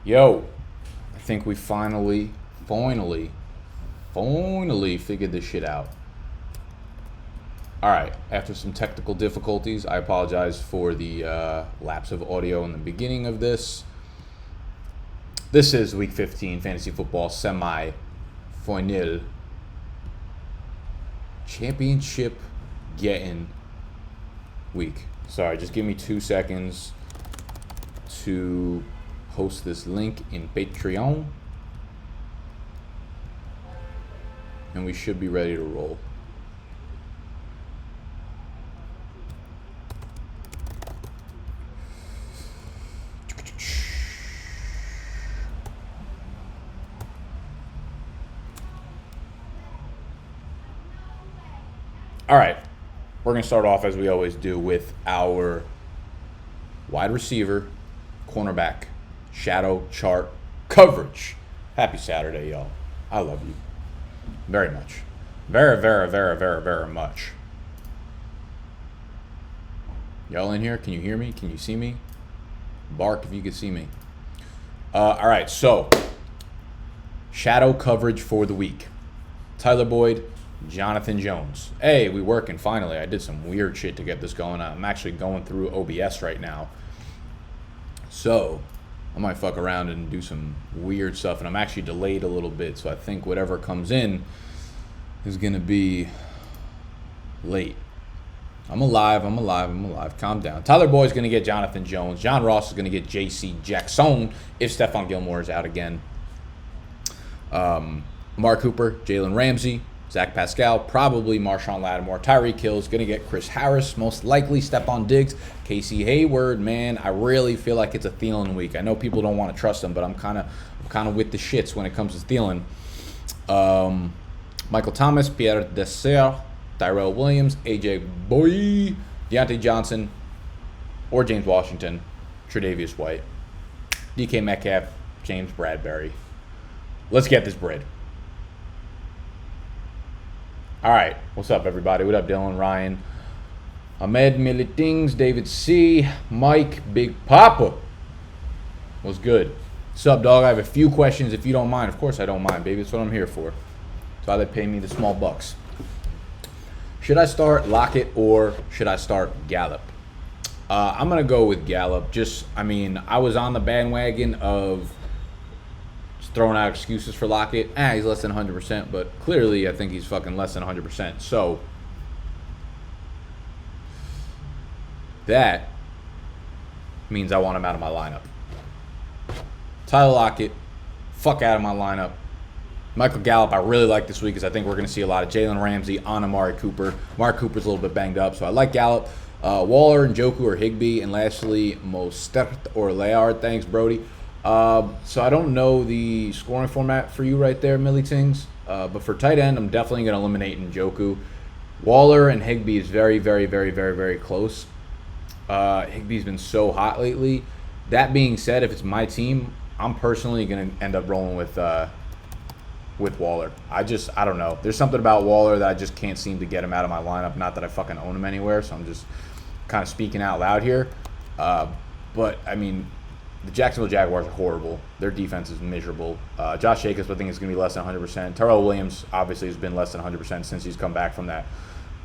Yo, I think we finally figured this shit out. All right, after some technical difficulties, I apologize for the lapse of audio in the beginning of this. This is Week 15 Fantasy Football Semi-Final Championship Getting Week. Sorry, just give me 2 seconds to post this link in Patreon. And we should be ready to roll. All right, we're going to start off as we always do with our wide receiver, cornerback, shadow chart coverage. Happy Saturday, y'all. I love you very much. Very much. Y'all in here? Can you hear me? Can you see me? Bark if you can see me. All right, so shadow coverage for the week. Tyler Boyd, Jonathan Jones. Hey, we working finally. I did some weird shit to get this going. I'm actually going through OBS right now. So I might fuck around and do some weird stuff. And I'm actually delayed a little bit. So I think whatever comes in is going to be late. I'm alive. Calm down. Tyler Boyd's going to get Jonathan Jones. John Ross is going to get J.C. Jackson if Stephon Gilmore is out again. Mark Cooper, Jalen Ramsey, Zach Pascal, probably Marshawn Lattimore. Tyreek Hill's going to get Chris Harris, most likely Stephon Diggs. Casey Hayward, man, I really feel like it's a Thielen week. I know people don't want to trust him, but I'm kind of with the shits when it comes to Thielen. Michael Thomas, Pierre Desser, Tyrell Williams, AJ Boy, Deontay Johnson, or James Washington, Tre'Davious White, DK Metcalf, James Bradbury. Let's get this bread. All right, what's up, everybody? What up, Dylan, Ryan, Ahmed, Militings, David C, Mike, Big Papa. What's good? What's up, dog? I have a few questions if you don't mind. Of course I don't mind, baby. That's what I'm here for. That's why they pay me the small bucks. Should I start Lockett or should I start Gallup? I'm going to go with Gallup. I was on the bandwagon of throwing out excuses for Lockett. He's less than 100%, but clearly I think he's fucking less than 100%. So that means I want him out of my lineup. Tyler Lockett, fuck out of my lineup. Michael Gallup, I really like this week because I think we're going to see a lot of Jalen Ramsey on Amari Cooper. Amari Cooper's a little bit banged up, so I like Gallup. Waller and Njoku or Higbee, and lastly, Mostert or Layard. Thanks, Brody. So I don't know the scoring format for you right there, Millie Tings. But for tight end, I'm definitely going to eliminate Njoku. Waller and Higbee is very close. Higbee's been so hot lately. That being said, if it's my team, I'm personally going to end up rolling with Waller. I don't know. There's something about Waller that I just can't seem to get him out of my lineup. Not that I fucking own him anywhere, so I'm just kind of speaking out loud here. But, I mean, the Jacksonville Jaguars are horrible. Their defense is miserable. Josh Jacobs, I think, is going to be less than 100%. Tyrell Williams, obviously, has been less than 100% since he's come back from that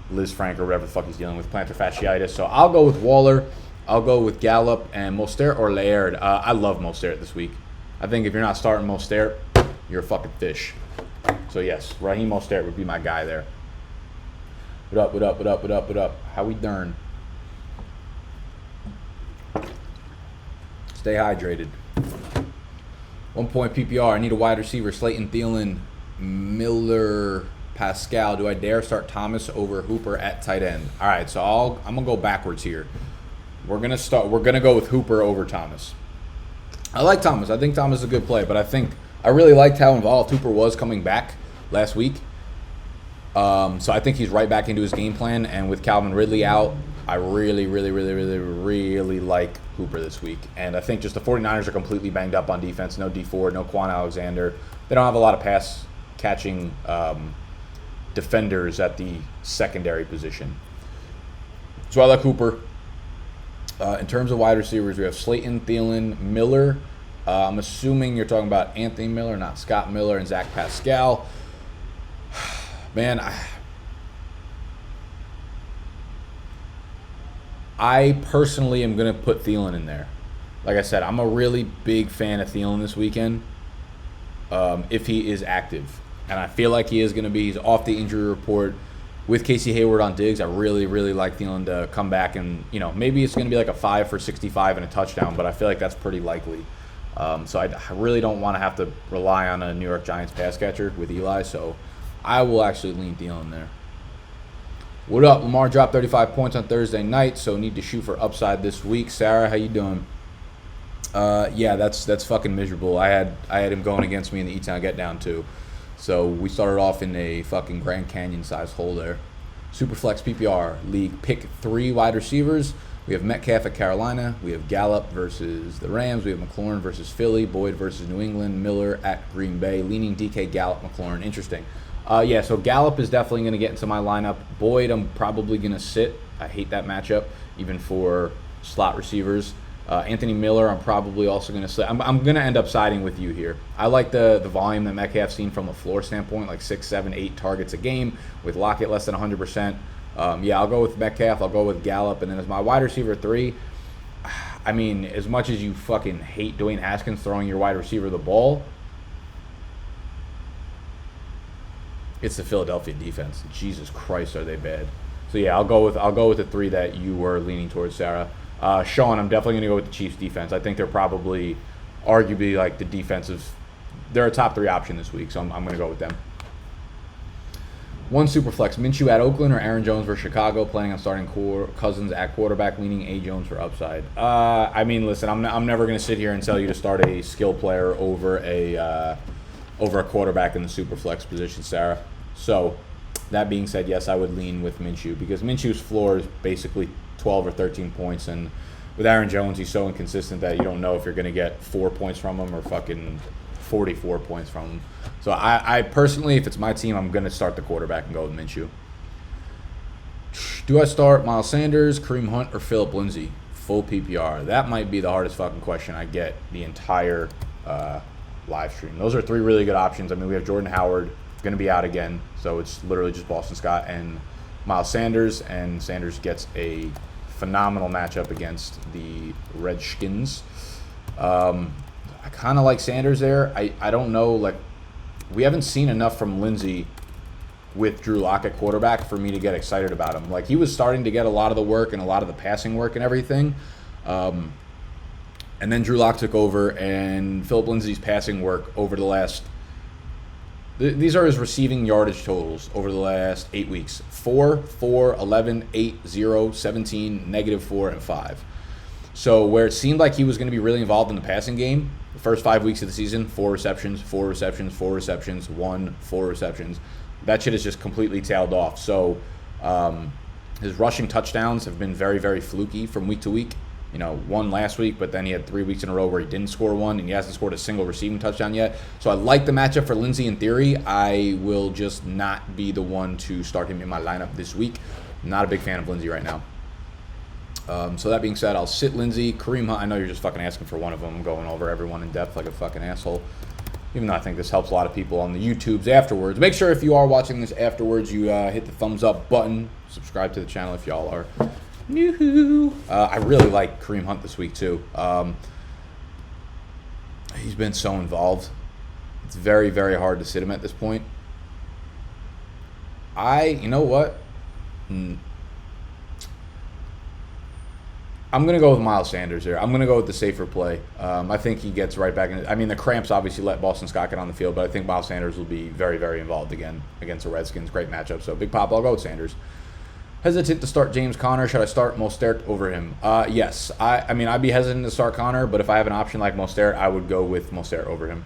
Liz Frank or whatever the fuck he's dealing with, plantar fasciitis. So I'll go with Waller. I'll go with Gallup and Mostert or Laird. I love Mostert this week. I think if you're not starting Mostert, you're a fucking fish. So, yes, Raheem Mostert would be my guy there. What up? How we done? Stay hydrated. 1 point PPR. I need a wide receiver. Slayton, Thielen, Miller, Pascal. Do I dare start Thomas over Hooper at tight end? All right, so I'm gonna go backwards here. We're gonna go with Hooper over Thomas. I like Thomas. I think Thomas is a good play, but I really liked how involved Hooper was coming back last week. So I think he's right back into his game plan. And with Calvin Ridley out, I really like Hooper this week. And I think just the 49ers are completely banged up on defense. No D Ford, no Quan Alexander. They don't have a lot of pass catching defenders at the secondary position. So I like Hooper. In terms of wide receivers, we have Slayton, Thielen, Miller, I'm assuming you're talking about Anthony Miller, not Scott Miller, and Zach Pascal. Man, I personally am going to put Thielen in there. Like I said, I'm a really big fan of Thielen this weekend if he is active. And I feel like he is going to be. He's off the injury report. With Casey Hayward on Diggs, I really, really like Thielen to come back and, maybe it's going to be like a 5 for 65 and a touchdown, but I feel like that's pretty likely. So I really don't want to have to rely on a New York Giants pass catcher with Eli, so I will actually lean Thielen there. What up? Lamar dropped 35 points on Thursday night, so need to shoot for upside this week. Sarah, how you doing? Yeah, that's fucking miserable. I had him going against me in the E-Town get down too. So we started off in a fucking Grand Canyon size hole there. Superflex PPR league, pick 3 wide receivers. We have Metcalf at Carolina. We have Gallup versus the Rams. We have McLaurin versus Philly. Boyd versus New England. Miller at Green Bay. Leaning DK, Gallup, McLaurin. Interesting. Yeah, so Gallup is definitely going to get into my lineup. Boyd, I'm probably going to sit. I hate that matchup, even for slot receivers. Anthony Miller, I'm probably also going to sit. I'm going to end up siding with you here. I like the volume that Metcalf's seen from a floor standpoint, like 6, 7, 8 targets a game, with Lockett less than 100%. Yeah, I'll go with Metcalf. I'll go with Gallup. And then as my wide receiver 3, I mean, as much as you fucking hate Dwayne Haskins throwing your wide receiver the ball, it's the Philadelphia defense. Jesus Christ, are they bad. So yeah, I'll go with the 3 that you were leaning towards, Sarah. Sean, I'm definitely going to go with the Chiefs defense. I think they're probably, arguably, like the defensive, they're a top 3 option this week, so I'm going to go with them. One Superflex, Minshew at Oakland or Aaron Jones versus Chicago, planning on starting Cousins at quarterback, leaning A. Jones for upside. I mean, listen, I'm never going to sit here and tell you to start a skill player over a quarterback in the Superflex position, Sarah. So, that being said, yes, I would lean with Minshew because Minshew's floor is basically 12 or 13 points, and with Aaron Jones, he's so inconsistent that you don't know if you're going to get 4 points from him or fucking 44 points from him. So I personally, if it's my team, I'm going to start the quarterback and go with Minshew. Do I start Miles Sanders, Kareem Hunt, or Phillip Lindsay? Full PPR. That might be the hardest fucking question I get the entire live stream. Those are 3 really good options. I mean, we have Jordan Howard going to be out again, so it's literally just Boston Scott and Miles Sanders, and Sanders gets a phenomenal matchup against the Redskins. I kind of like Sanders there. I don't know, like, we haven't seen enough from Lindsay with Drew Lock at quarterback for me to get excited about him. Like, he was starting to get a lot of the work and a lot of the passing work and everything. And then Drew Lock took over, and Phillip Lindsay's passing work over the last... These are his receiving yardage totals over the last 8 weeks. 4, 4, 11, 8, 0, 17, -4, and 5. So where it seemed like he was going to be really involved in the passing game, the first 5 weeks of the season, 4 receptions, 4 receptions, 4 receptions, 1, 4 receptions. That shit has just completely tailed off. So his rushing touchdowns have been very, very fluky from week to week. You know, 1 last week, but then he had 3 weeks in a row where he didn't score 1, and he hasn't scored a single receiving touchdown yet. So I like the matchup for Lindsay in theory. I will just not be the one to start him in my lineup this week. Not a big fan of Lindsay right now. So that being said, I'll sit Lindsay. Kareem Hunt, I know you're just fucking asking for one of them. I'm going over everyone in depth like a fucking asshole. Even though I think this helps a lot of people on the YouTubes afterwards. Make sure if you are watching this afterwards, you hit the thumbs up button. Subscribe to the channel if y'all are new. I really like Kareem Hunt this week too. He's been so involved. It's very, very hard to sit him at this point. You know what? I'm going to go with Miles Sanders here. I'm going to go with the safer play. I think he gets right back in. I mean, the cramps obviously let Boston Scott get on the field, but I think Miles Sanders will be very, very involved again against the Redskins. Great matchup. So, Big Pop, I'll go with Sanders. Hesitant to start James Conner. Should I start Mostert over him? Yes. I mean, I'd be hesitant to start Conner, but if I have an option like Mostert, I would go with Mostert over him.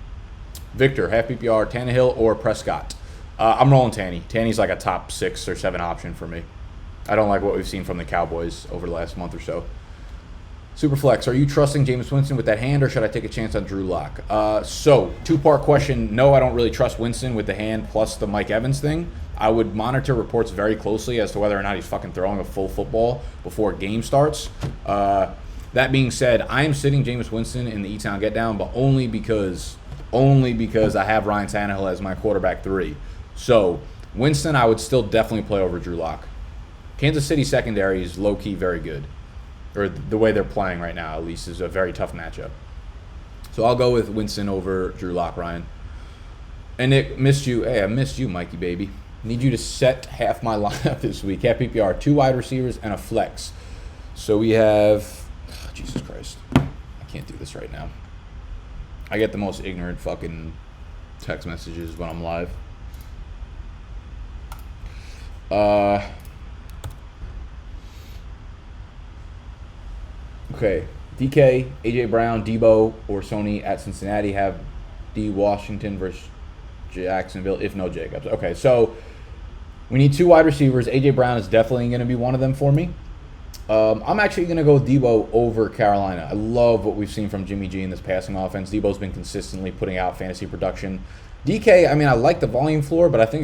Victor, half PPR, Tannehill or Prescott? I'm rolling Tanny. Tanny's like a top 6 or 7 option for me. I don't like what we've seen from the Cowboys over the last month or so. Superflex, are you trusting Jameis Winston with that hand, or should I take a chance on Drew Lock? So, 2-part question. No, I don't really trust Winston with the hand plus the Mike Evans thing. I would monitor reports very closely as to whether or not he's fucking throwing a full football before a game starts. That being said, I am sitting Jameis Winston in the E-Town Get Down, but only because I have Ryan Tannehill as my quarterback 3. So Winston, I would still definitely play over Drew Lock. Kansas City secondary is low-key very good. Or the way they're playing right now, at least, is a very tough matchup. So I'll go with Winston over Drew Lock, Ryan. And Nick, missed you. Hey, I missed you, Mikey, baby. Need you to set half my lineup this week. Half PPR, 2 wide receivers, and a flex. So we have... Oh, Jesus Christ. I can't do this right now. I get the most ignorant fucking text messages when I'm live. Okay. DK, AJ Brown, Debo, or Sony at Cincinnati. Have D. Washington versus Jacksonville, if no Jacobs. Okay, so we need 2 wide receivers. AJ Brown is definitely going to be one of them for me. I'm actually going to go with Debo over Carolina. I love what we've seen from Jimmy G in this passing offense. Debo's been consistently putting out fantasy production. DK, I mean, I like the volume floor, but I think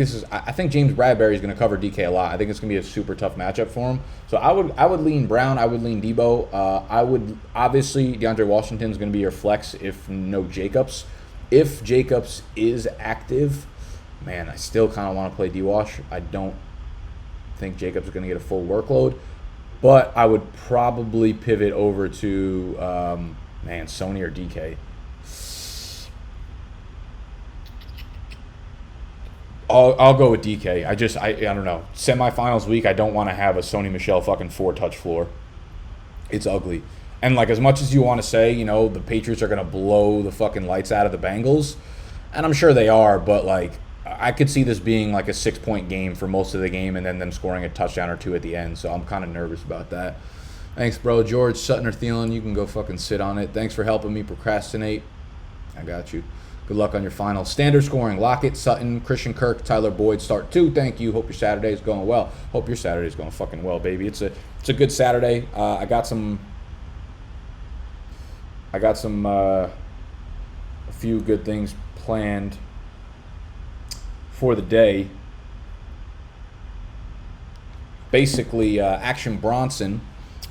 James Bradbury is going to cover DK a lot. I think it's going to be a super tough matchup for him. So I would lean Brown. I would lean Debo. I would obviously DeAndre Washington is going to be your flex if no Jacobs. If Jacobs is active, man, I still kind of want to play D-Wash. I don't think Jacobs is going to get a full workload. But I would probably pivot over to, Sony or DK. I'll go with DK. I don't know. Semifinals week, I don't want to have a Sony Michel fucking 4-touch floor. It's ugly. And, like, as much as you want to say, you know, the Patriots are going to blow the fucking lights out of the Bengals, and I'm sure they are, but, like, I could see this being like a 6-point game for most of the game and then them scoring a touchdown or 2 at the end. So I'm kind of nervous about that. Thanks, bro. George, Sutton, or Thielen, you can go fucking sit on it. Thanks for helping me procrastinate. I got you. Good luck on your final. Standard scoring. Lockett, Sutton, Christian Kirk, Tyler Boyd, start 2. Thank you. Hope your Saturday is going well. Hope your Saturday is going fucking well, baby. It's a good Saturday. I got a few good things planned for the day. Basically, Action Bronson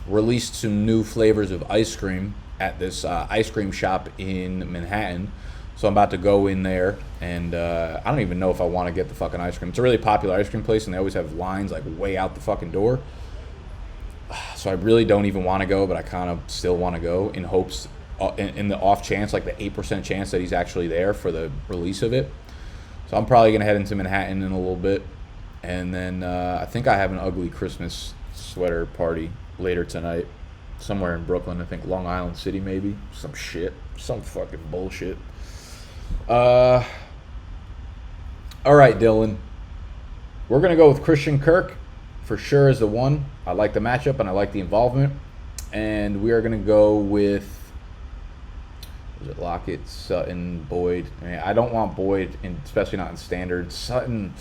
released some new flavors of ice cream at this ice cream shop in Manhattan. So I'm about to go in there, and I don't even know if I want to get the fucking ice cream. It's a really popular ice cream place, and they always have lines like way out the fucking door. So I really don't even want to go, but I kind of still want to go in hopes, in the off chance, like the 8% chance that he's actually there for the release of it. So I'm probably going to head into Manhattan in a little bit. And then I think I have an ugly Christmas sweater party later tonight. Somewhere in Brooklyn. I think Long Island City maybe. Some shit. Some fucking bullshit. All right, Dylan. We're going to go with Christian Kirk for sure as the one. I like the matchup and I like the involvement. And we are going to go with... Was it Lockett, Sutton, Boyd? I mean, I don't want Boyd, especially not in standard. Sutton,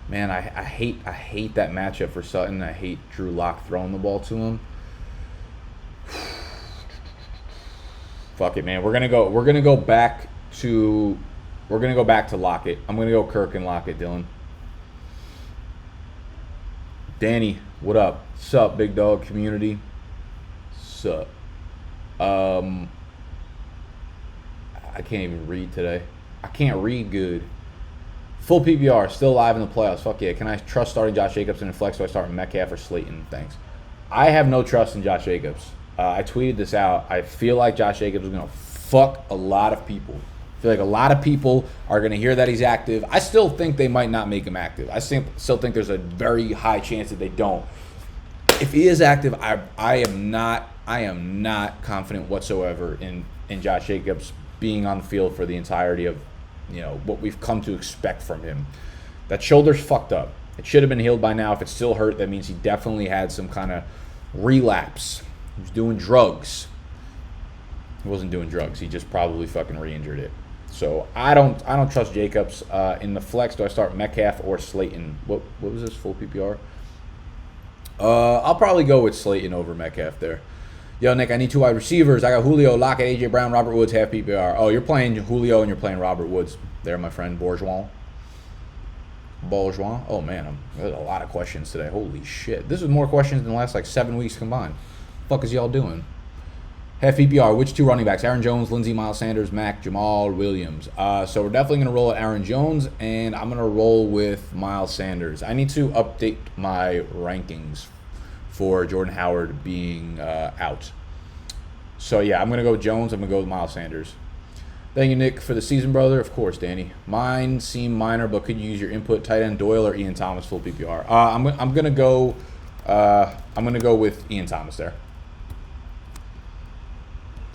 man, I hate that matchup for Sutton. I hate Drew Lock throwing the ball to him. Fuck it, man. We're gonna go back to Lockett. I'm gonna go Kirk and Lockett, Dylan. Danny, what up? Sup, big dog community? Sup? I can't even read today. I can't read good. Full PPR, still live in the playoffs. Fuck yeah. Can I trust starting Josh Jacobs in a flex? Do I start Metcalf or Slayton? Thanks. I have no trust in Josh Jacobs. I tweeted this out. I feel like Josh Jacobs is going to fuck a lot of people. I feel like a lot of people are going to hear that he's active. I still think they might not make him active. I still think there's a very high chance that they don't. If he is active, I am not confident whatsoever in Josh Jacobs being on the field for the entirety of, you know, what we've come to expect from him. That shoulder's fucked up. It should have been healed by now. If it's still hurt, that means he definitely had some kind of relapse. He was doing drugs. He wasn't doing drugs. He just probably fucking re-injured it. So I don't trust Jacobs. In the flex, do I start Metcalf or Slayton? What was this, full PPR? I'll probably go with Slayton over Metcalf there. Yo, Nick, I need 2 wide receivers. I got Julio, Lockett, AJ Brown, Robert Woods, half PPR. Oh, you're playing Julio and you're playing Robert Woods there, my friend. Bourgeois. Oh, man, there's a lot of questions today. Holy shit. This is more questions than the last, 7 weeks combined. What the fuck is y'all doing? Half PPR, which two running backs? Aaron Jones, Lindsey, Miles Sanders, Mac, Jamal Williams. So we're definitely going to roll at Aaron Jones, and I'm going to roll with Miles Sanders. I need to update my rankings for Jordan Howard being out. So, yeah, I'm going to go with Jones. I'm going to go with Miles Sanders. Thank you, Nick, for the season, brother. Of course, Danny. Mine seem minor, but could you use your input? Tight end Doyle or Ian Thomas, full PPR? I'm going to go. I'm going to go with Ian Thomas there.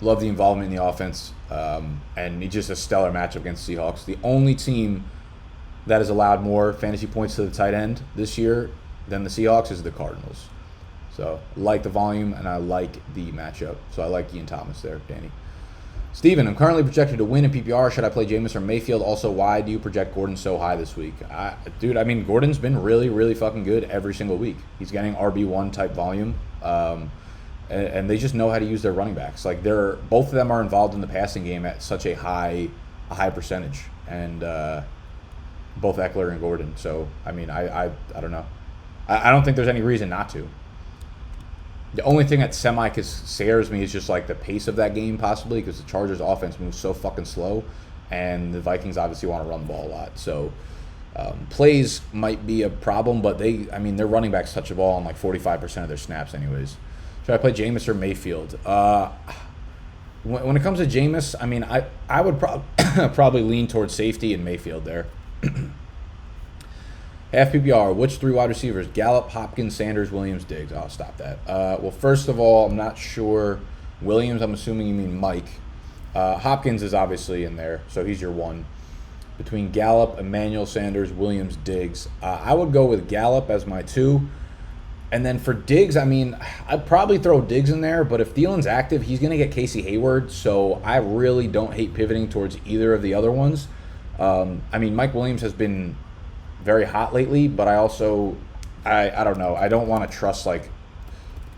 Love the involvement in the offense, and he's just a stellar matchup against the Seahawks. The only team that has allowed more fantasy points to the tight end this year than the Seahawks is the Cardinals. So I like the volume, and I like the matchup. So I like Ian Thomas there, Danny. Steven, I'm currently projected to win in PPR. Should I play Jameis or Mayfield? Also, why do you project Gordon so high this week? Dude, I mean, Gordon's been really, really fucking good every single week. He's getting RB1 type volume. And they just know how to use their running backs. Like both of them are involved in the passing game at such a high percentage, and both Eckler and Gordon. So I mean, I don't know. I don't think there's any reason not to. The only thing that scares me is just like the pace of that game, possibly, because the Chargers' offense moves so fucking slow, and the Vikings obviously want to run the ball a lot. So plays might be a problem, but their running backs touch the ball on like 45% of their snaps, anyways. Should I play Jameis or Mayfield? When it comes to Jameis, I mean, I would probably lean towards safety and Mayfield there. Half PPR, which three wide receivers? Gallup, Hopkins, Sanders, Williams, Diggs. I'll stop that. Well, first of all, I'm not sure. Williams, I'm assuming you mean Mike. Hopkins is obviously in there, so he's your one. Between Gallup, Emmanuel Sanders, Williams, Diggs. I would go with Gallup as my two. And then for Diggs, I mean, I'd probably throw Diggs in there, but if Thielen's active, he's going to get Casey Hayward, so I really don't hate pivoting towards either of the other ones. I mean, Mike Williams has been very hot lately, but I also, I don't know, I don't want to trust, like,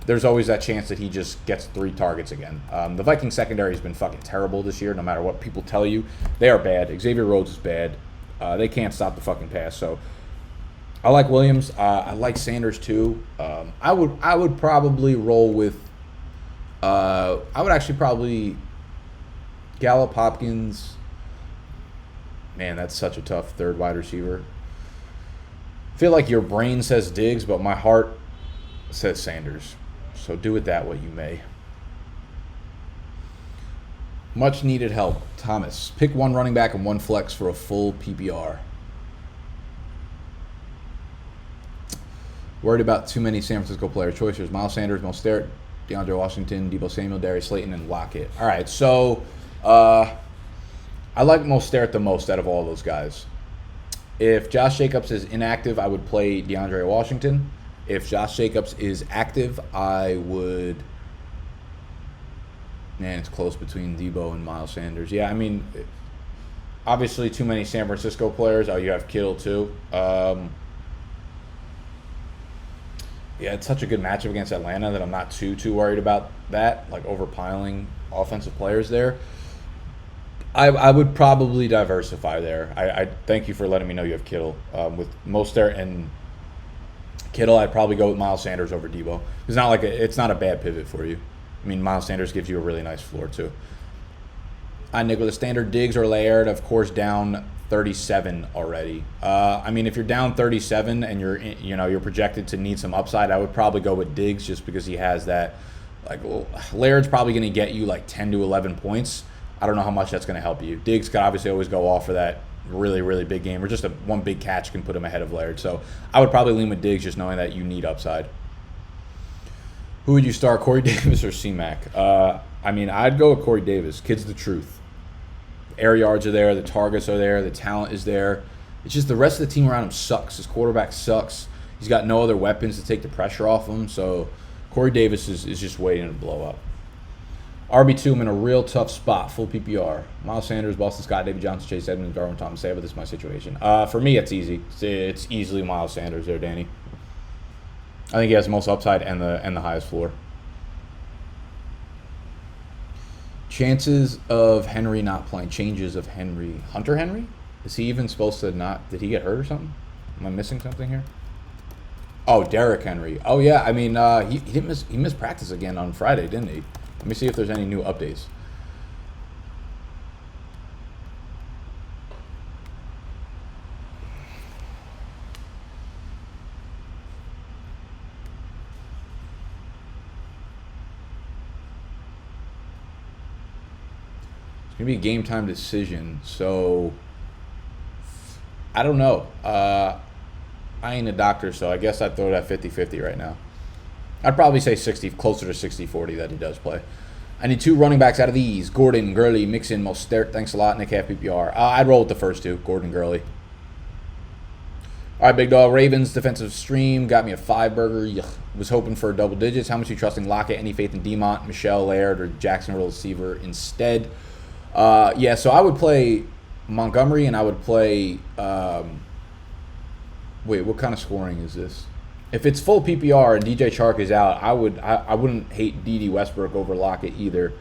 there's always that chance that he just gets 3 targets again. The Viking secondary has been fucking terrible this year, no matter what people tell you. They are bad. Xavier Rhodes is bad. They can't stop the fucking pass, so I like Williams. I like Sanders too. I would probably roll with. I would actually probably Gallup, Hopkins. Man, that's such a tough third wide receiver. I feel like your brain says Diggs, but my heart says Sanders. So do with that what you may. Much needed help. Thomas, pick one running back and one flex for a full PPR. Worried about too many San Francisco player choices. Miles Sanders, Mostert, DeAndre Washington, Deebo Samuel, Darius Slayton, and Lockett. All right, so I like Mostert the most out of all those guys. If Josh Jacobs is inactive, I would play DeAndre Washington. If Josh Jacobs is active, I would... Man, it's close between Deebo and Miles Sanders. Yeah, I mean, obviously too many San Francisco players. Oh, you have Kittle too. Yeah, it's such a good matchup against Atlanta that I'm not too worried about that, like overpiling offensive players there. I would probably diversify there. I thank you for letting me know you have Kittle. With Mostert and Kittle, I'd probably go with Miles Sanders over Deebo. It's not a bad pivot for you. I mean, Miles Sanders gives you a really nice floor too. Nick, with a standard Diggs or Laird, of course, down 37 already. I mean, if you're down 37 and you're projected to need some upside, I would probably go with Diggs just because he has that. Like, Laird's probably going to get you like 10 to 11 points. I don't know how much that's going to help you. Diggs could obviously always go off for that really, really big game, or just one big catch can put him ahead of Laird. So I would probably lean with Diggs, just knowing that you need upside. Who would you start, Corey Davis or C-Mac? I mean, I'd go with Corey Davis. Kid's the truth. Air yards are there, the targets are there, the talent is there. It's just the rest of the team around him sucks. His quarterback sucks. He's got no other weapons to take the pressure off him. So Corey Davis is just waiting to blow up. RB2, I'm in a real tough spot, full PPR. Miles Sanders, Boston Scott, David Johnson, Chase Edmonds, Darwin Thomas. But this is my situation. For me, it's easy. It's easily Miles Sanders there, Danny. I think he has the most upside and the highest floor. Chances of Henry not playing. Changes of Henry. Hunter Henry? Is he even supposed to not? Did he get hurt or something? Am I missing something here? Oh, Derrick Henry. Oh yeah. I mean, he missed practice again on Friday, didn't he? Let me see if there's any new updates. It's going to be a game time decision, so I don't know. I ain't a doctor, so I guess I'd throw that 50-50 right now. I'd probably say 60, closer to 60-40 that he does play. I need 2 running backs out of these. Gordon, Gurley, Mixon, Mostert. Thanks a lot, Nick half PPR. I'd roll with the first 2, Gordon, Gurley. All right, big dog. Ravens defensive stream got me a 5-burger. Yuck. Was hoping for double digits. How much are you trusting Lockett? Any faith in Demont, Michelle, Laird, or Jacksonville receiver instead? Yeah, so I would play Montgomery, and I would play wait, what kind of scoring is this? If it's full PPR and DJ Chark is out, I wouldn't hate D.D. Westbrook over Lockett either.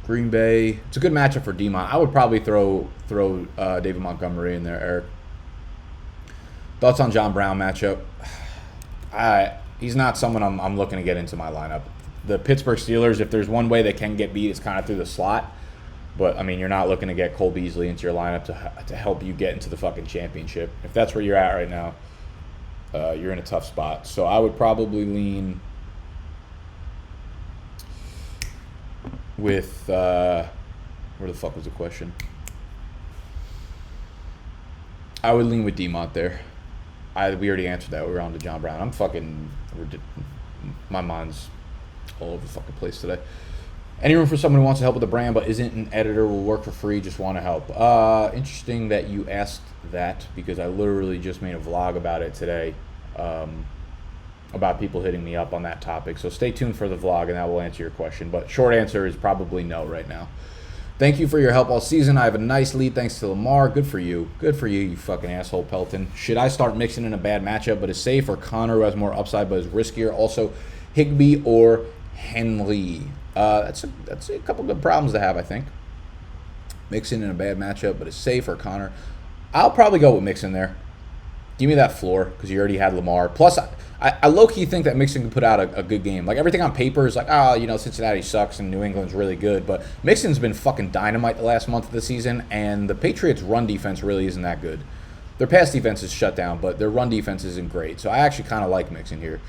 Green Bay, it's a good matchup for Demont. I would probably throw David Montgomery in there, Eric. Thoughts on John Brown matchup? He's not someone I'm looking to get into my lineup. The Pittsburgh Steelers, if there's one way they can get beat, it's kind of through the slot. But, I mean, you're not looking to get Cole Beasley into your lineup to help you get into the fucking championship. If that's where you're at right now, you're in a tough spot. So I would probably lean with where the fuck was the question? I would lean with Demont there. We already answered that. We were on to John Brown. My mind's all over the fucking place today. Any room for someone who wants to help with the brand but isn't an editor, will work for free, just want to help? Interesting that you asked that, because I literally just made a vlog about it today, about people hitting me up on that topic. So stay tuned for the vlog and that will answer your question. But short answer is probably no right now. Thank you for your help all season. I have a nice lead thanks to Lamar. Good for you. Good for you, you fucking asshole, Pelton. Should I start mixing in a bad matchup but is safe, or Connor who has more upside but is riskier? Also, Higbee or Henley? That's a couple good problems to have, I think. Mixon in a bad matchup, but it's safe, or Connor. I'll probably go with Mixon there. Give me that floor, because you already had Lamar. Plus, I low-key think that Mixon can put out a good game. Like, everything on paper is like, Cincinnati sucks and New England's really good. But Mixon's been fucking dynamite the last month of the season, and the Patriots' run defense really isn't that good. Their pass defense is shut down, but their run defense isn't great. So I actually kind of like Mixon here.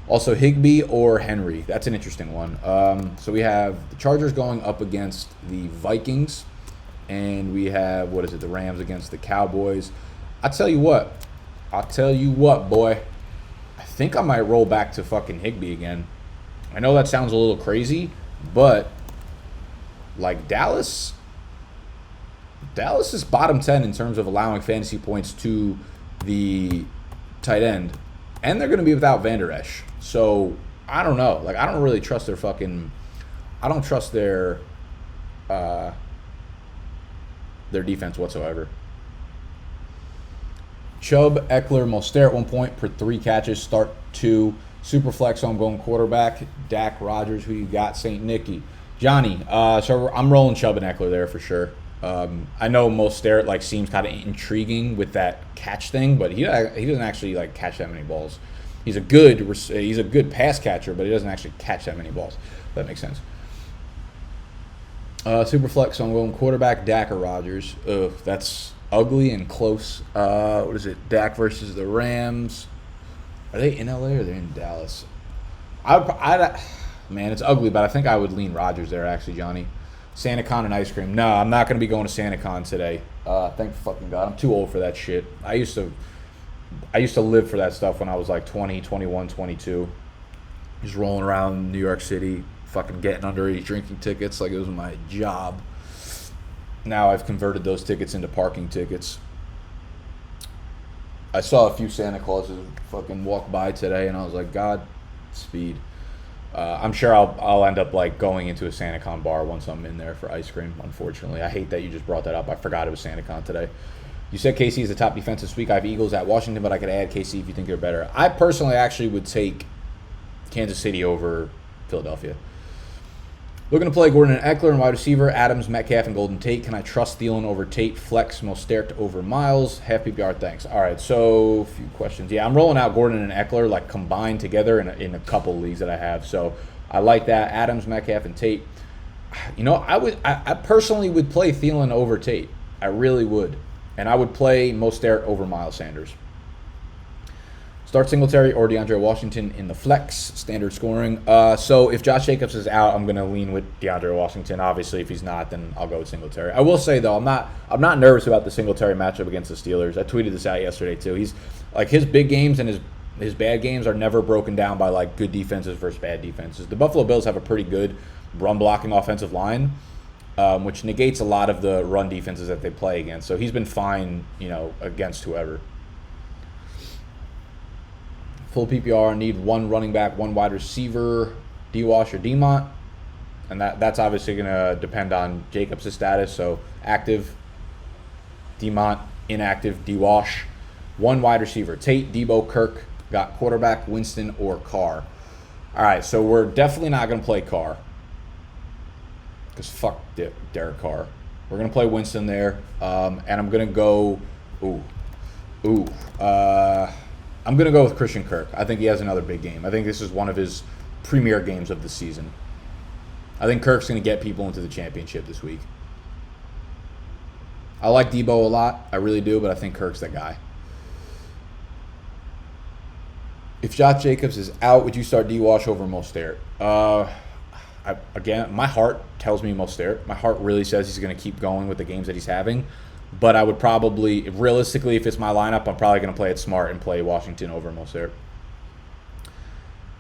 Also, Higbee or Henry. That's an interesting one. So we have the Chargers going up against the Vikings. And we have, the Rams against the Cowboys. I'll tell you what, boy. I think I might roll back to fucking Higbee again. I know that sounds a little crazy, but, like, Dallas is bottom 10 in terms of allowing fantasy points to the tight end. And they're going to be without Van Der Esch. So, I don't know. Like, I don't really trust their defense whatsoever. Chubb, Eckler, Mostert at 1 point per 3 catches. Start 2. Superflex, so I'm going quarterback. Dak, Rodgers, who you got? St. Nicky. Johnny, so I'm rolling Chubb and Eckler there for sure. I know Mostert seems kind of intriguing with that catch thing, but he doesn't actually catch that many balls. He's a good pass catcher, but he doesn't actually catch that many balls. If that makes sense. Superflex, so I'm going quarterback, Dak or Rodgers. That's ugly and close. Dak versus the Rams. Are they in LA or they're in Dallas? Man, it's ugly, but I think I would lean Rodgers there, actually, Johnny. SantaCon and ice cream. No, I'm not going to be going to SantaCon today. Thank fucking God. I'm too old for that shit. I used to live for that stuff when I was 20, 21, 22. Just rolling around New York City, fucking getting underage drinking tickets like it was my job. Now I've converted those tickets into parking tickets. I saw a few Santa Clauses fucking walk by today, and I was like, God speed. I'm sure I'll end up going into a SantaCon bar once I'm in there for ice cream, unfortunately. I hate that you just brought that up. I forgot it was SantaCon today. You said KC is the top defense this week. I have Eagles at Washington, but I could add KC if you think they're better. I personally actually would take Kansas City over Philadelphia. Looking to play Gordon and Eckler and wide receiver, Adams, Metcalf, and Golden Tate. Can I trust Thielen over Tate? Flex, Mostert over Miles. Half PPR, thanks. All right, so a few questions. Yeah, I'm rolling out Gordon and Eckler combined together in a couple leagues that I have. So I like that. Adams, Metcalf, and Tate. You know, I personally would play Thielen over Tate. I really would. And I would play Mostert over Miles Sanders. Start Singletary or DeAndre Washington in the flex, standard scoring. So if Josh Jacobs is out, I'm going to lean with DeAndre Washington. Obviously, if he's not, then I'll go with Singletary. I will say, though, I'm not nervous about the Singletary matchup against the Steelers. I tweeted this out yesterday, too. He's like, his big games and his bad games are never broken down by, like, good defenses versus bad defenses. The Buffalo Bills have a pretty good run-blocking offensive line, which negates a lot of the run defenses that they play against. So he's been fine, you know, against whoever. Full PPR, need one running back, one wide receiver, D-Wash or D-Mont. And that's obviously going to depend on Jacobs' status. So active, D-Mont, inactive, D-Wash. One wide receiver, Tate, Debo, Kirk. Got quarterback, Winston or Carr. All right, so we're definitely not going to play Carr. Because fuck Derek Carr. We're going to play Winston there. And I'm going to go... I'm going to go with Christian Kirk. I think he has another big game. I think this is one of his premier games of the season. I think Kirk's going to get people into the championship this week. I like Debo a lot. I really do, but I think Kirk's that guy. If Josh Jacobs is out, would you start D-Wash over Mostert? Again, my heart tells me Mostert. My heart really says he's going to keep going with the games that he's having. But I would probably, realistically, if it's my lineup, I'm probably going to play it smart and play Washington over Mostert.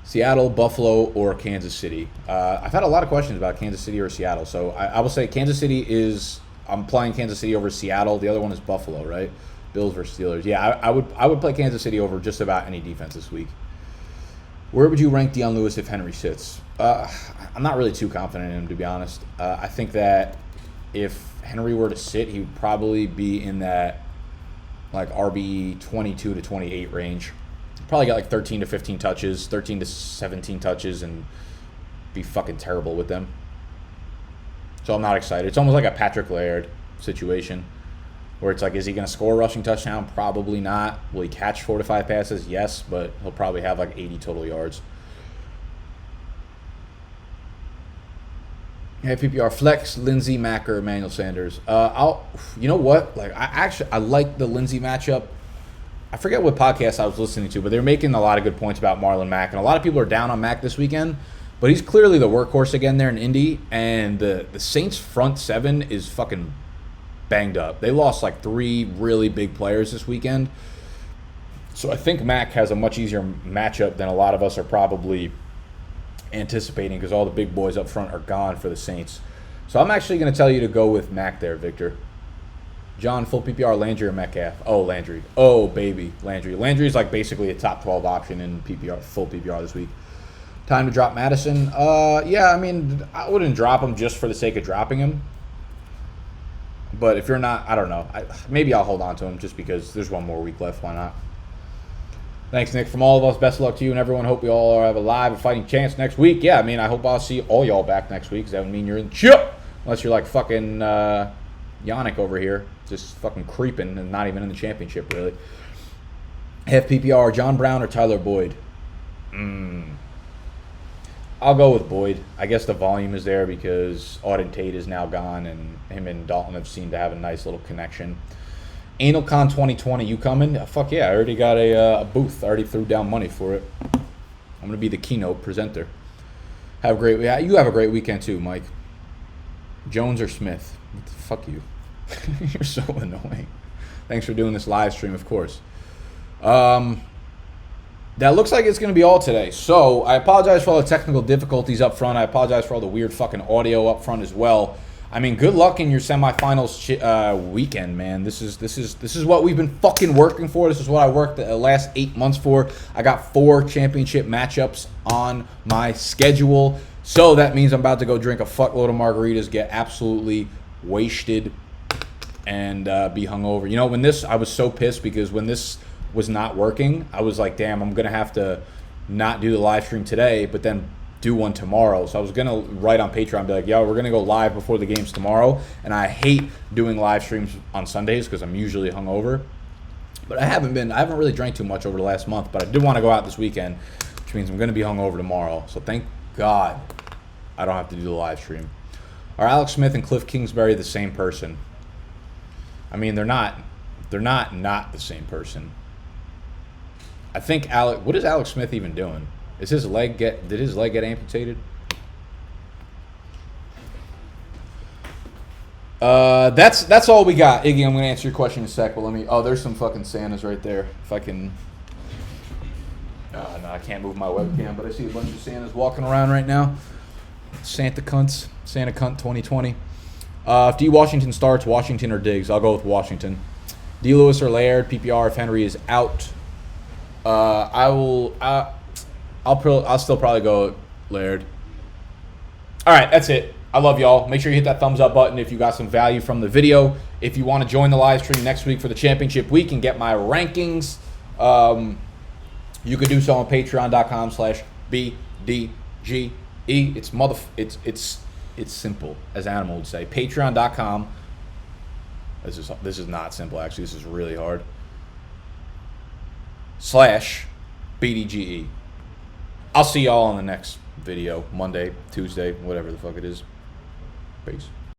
Seattle, Buffalo, or Kansas City. I've had a lot of questions about Kansas City or Seattle. So I will say Kansas City is, I'm playing Kansas City over Seattle. The other one is Buffalo, right? Bills versus Steelers. Yeah, I would play Kansas City over just about any defense this week. Where would you rank Dion Lewis if Henry sits? I'm not really too confident in him, to be honest. I think that if Henry were to sit, he would probably be in that like RB 22 to 28 range. Probably got like 13 to 15 touches, 13 to 17 touches, and be fucking terrible with them. So I'm not excited. It's almost like a Patrick Laird situation where it's like, is he going to score a rushing touchdown? Probably not. Will he catch 4 to 5 passes? Yes, but he'll probably have like 80 total yards. Yeah, PPR flex, Lindsey, Mack, or Emmanuel Sanders. You know what? Like, I like the Lindsey matchup. I forget what podcast I was listening to, but they were making a lot of good points about Marlon Mack, and a lot of people are down on Mack this weekend. But he's clearly the workhorse again there in Indy, and the Saints front seven is fucking banged up. They lost like 3 really big players this weekend, so I think Mack has a much easier matchup than a lot of us are probably anticipating, because all the big boys up front are gone for the Saints. So I'm actually going to tell you to go with Mack there, Victor. John, full PPR, Landry or Metcalf? Oh, Landry. Oh, baby, Landry. Landry's like basically a top 12 option in PPR, full PPR this week. Time to drop Madison. Yeah, I mean, I wouldn't drop him just for the sake of dropping him. But if you're not, I don't know. Maybe I'll hold on to him just because there's one more week left. Why not? Thanks, Nick. From all of us, best of luck to you and everyone. Hope we all have a live and fighting chance next week. Yeah, I mean, I hope I'll see all y'all back next week, because that would mean you're in the chip. Unless you're like fucking Yannick over here, just fucking creeping and not even in the championship, really. FPPR, John Brown or Tyler Boyd? I'll go with Boyd. I guess the volume is there because Auden Tate is now gone, and him and Dalton have seemed to have a nice little connection. AnalCon 2020, you coming? Fuck yeah, I already got a booth. I already threw down money for it. I'm going to be the keynote presenter. You have a great weekend too, Mike. Jones or Smith? Fuck you. You're so annoying. Thanks for doing this live stream, of course. That looks like it's going to be all today. So I apologize for all the technical difficulties up front. I apologize for all the weird fucking audio up front as well. I mean, good luck in your semifinals weekend, man. This is what we've been fucking working for. This is what I worked the last 8 months for. I got 4 championship matchups on my schedule. So that means I'm about to go drink a fuckload of margaritas, get absolutely wasted, and be hungover. You know, I was so pissed because when this was not working, I was like, damn, I'm going to have to not do the live stream today, but then do one tomorrow. So I was going to write on Patreon, be like, yo, we're going to go live before the games tomorrow. And I hate doing live streams on Sundays because I'm usually hungover. But I haven't really drank too much over the last month, but I did want to go out this weekend, which means I'm going to be hungover tomorrow. So thank God. I don't have to do the live stream. Are Alex Smith and Cliff Kingsbury the same person? I mean, they're not. They're not the same person. I think what is Alex Smith even doing? Did his leg get amputated? That's all we got. Iggy, I'm gonna answer your question in a sec, but let me. Oh, there's some fucking Santas right there. If I can. No, I can't move my webcam, but I see a bunch of Santas walking around right now. Santa Cunt 2020. If D. Washington starts, Washington or Diggs? I'll go with Washington. D. Lewis or Laird? PPR if Henry is out. I'll still probably go with Laird. All right, that's it. I love y'all. Make sure you hit that thumbs up button if you got some value from the video. If you want to join the live stream next week for the championship week and get my rankings, you could do so on patreon.com/BDGE. It's simple, as Animal would say. Patreon.com. This is not simple, actually. This is really hard. /BDGE. I'll see y'all on the next video. Monday, Tuesday, whatever the fuck it is. Peace.